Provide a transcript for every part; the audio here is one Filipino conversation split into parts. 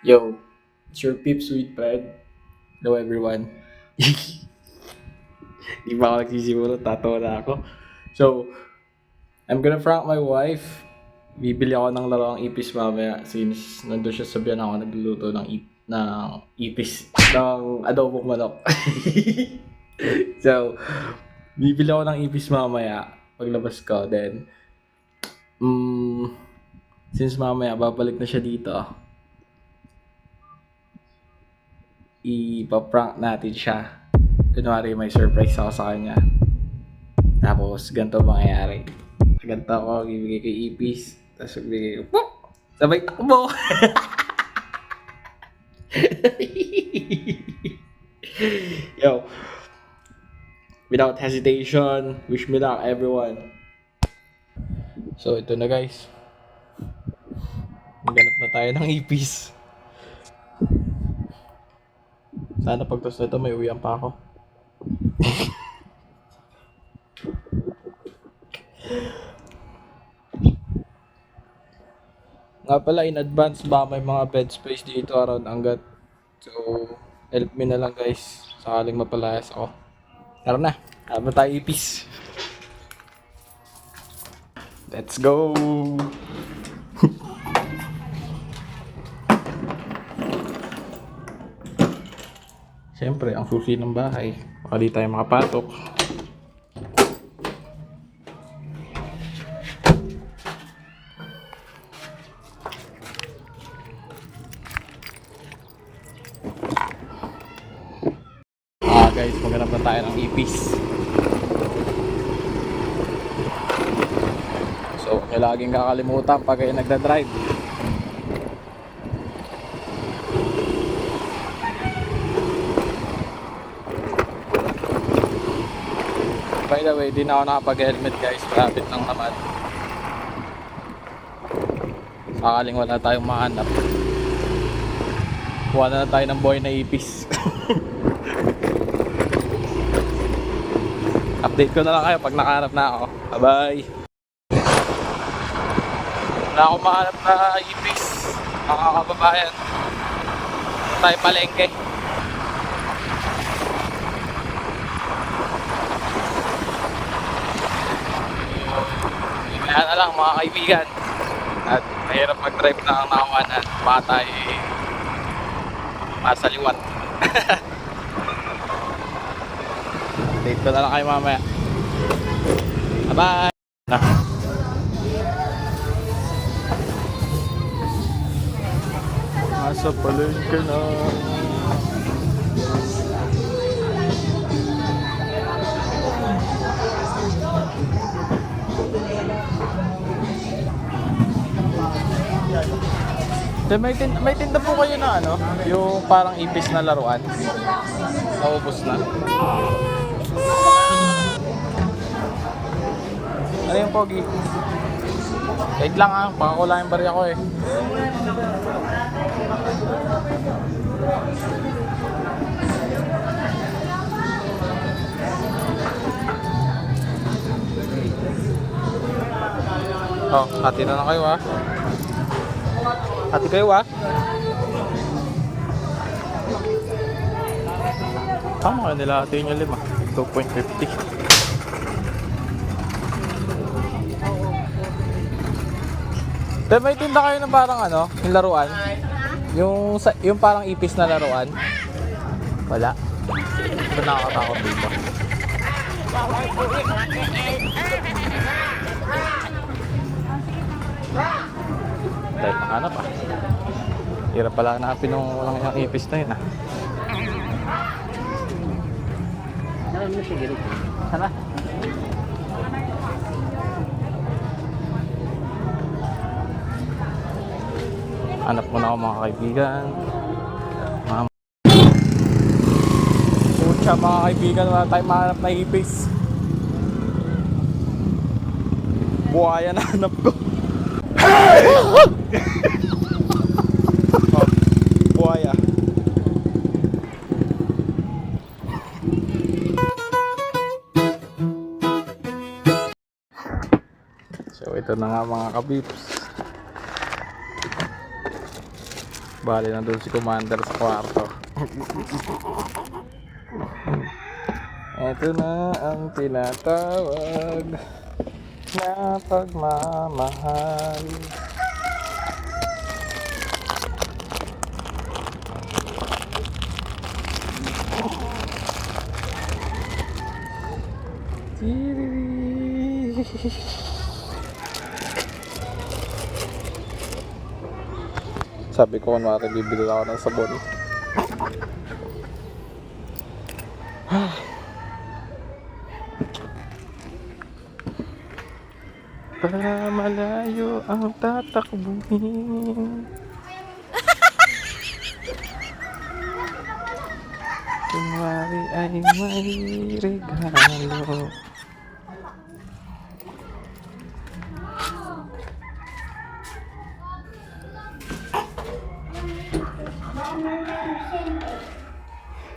Yo, it's your Pip Sweet Bread. Hello everyone. Di ba ako nagsisimula? Tatawa na ako. So, I'm gonna prank my wife. Bibili ako ng laruang ipis mamaya since nandun siya sa biyan ako nagluluto ng ipis ng adobong manok. So, bibili ako ng ipis mamaya paglabas ko. Then, since mamaya babalik na siya dito, ipaprank natin siya. Kunwari may surprise ako sa kanya. Tapos ganito mangyayari. Ganito ako, bibigay ko ipis. Tapos bibigay ko, pop! Sabay takbo! Yo, without hesitation, wish me luck everyone. So ito na guys. Maghanap na tayo ng ipis. Sana pagtos na ito may uwian pa ako. Nga pala, in advance ba may mga bed space dito around Angat. So, help me na lang guys. Sakaling mapalayas ako. Tara na, habang tayo ipis. Let's go! Siyempre, ang susi ng bahay. Baka di tayo makapasok. Guys, maghanap na tayo ng ipis. So, huwag nyo laging kakalimutan pag kayo nagdadrive. By the way, di na ako nakapag-helmet guys. Malapit lang naman. Sakaling wala tayong mahanap. Kuha na tayo ng boy na ipis. Update ko na lang kayo pag nakahanap na ako. Bye-bye! Wala akong mahanap na ipis. Mga kababayan. Tayo palengke. Kaya na lang mga kaibigan. At mahirap mag-drive na ang nakawanan. Baka tayo masaliwat. Update ko na lang kayo mamaya. Bye-bye! Nasa palengke na. May tinda po kayo na ano? Yung parang ipis na laruan. Naubos na. Ano yung pogi? Wait lang ah, pakakulangin bari ako eh. Oh, hati na kayo ah. Hati kayo ah. Tama kayo nila hati nyo 5. 2.50. Pero may tinda kayo ng parang ano, yung laruan? Yung parang ipis na laruan? Wala. Ito nakakatakot dito. Dahil nakahanap ah. Hirap pala hanapin nung walang yung ipis na yun ah. Sana? Hanap mo na ako mga kaibigan. Pucha mga kaibigan, wala tayong mahanap na ipis. Buhaya na hanap ko. Oh, buhaya. So ito na nga mga kabips. Bali na doon si Commander sa kwarto. Ito na ang tinatawag na pagmamahal. Sabi ko kunwari bibili ako ng sabon. Para malayo ang tatakbuhin. Kunwari ay may regalo.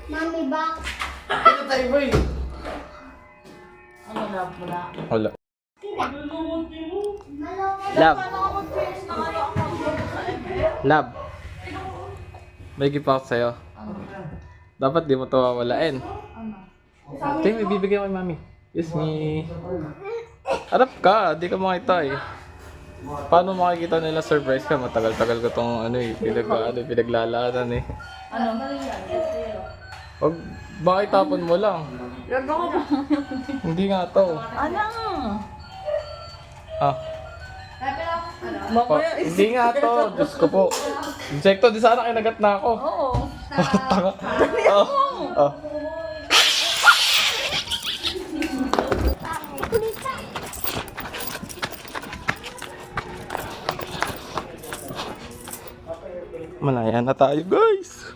Mami, bak. Ano tayo, boy? Ano na pula? Wala. Malawag. Love. Love. May gift ako sa'yo. Dapat di mo ito wawalain. Ito yung may bibigyan ko kay mami. Yes, me. Harap ka, di ka makita eh. Paano makikita nila surprise ka? Matagal-tagal ko tong pinaglalaanan eh. Ano? Wag, baka itapon mo lang. Gagawa ko ba? Hindi nga to. Ano? Ah, Mamaya hindi nga to. Diyos ko po. Insekto, di sana kinagat na ako. Oo. Tanga. Oh. Oh. Malaya na tayo, guys.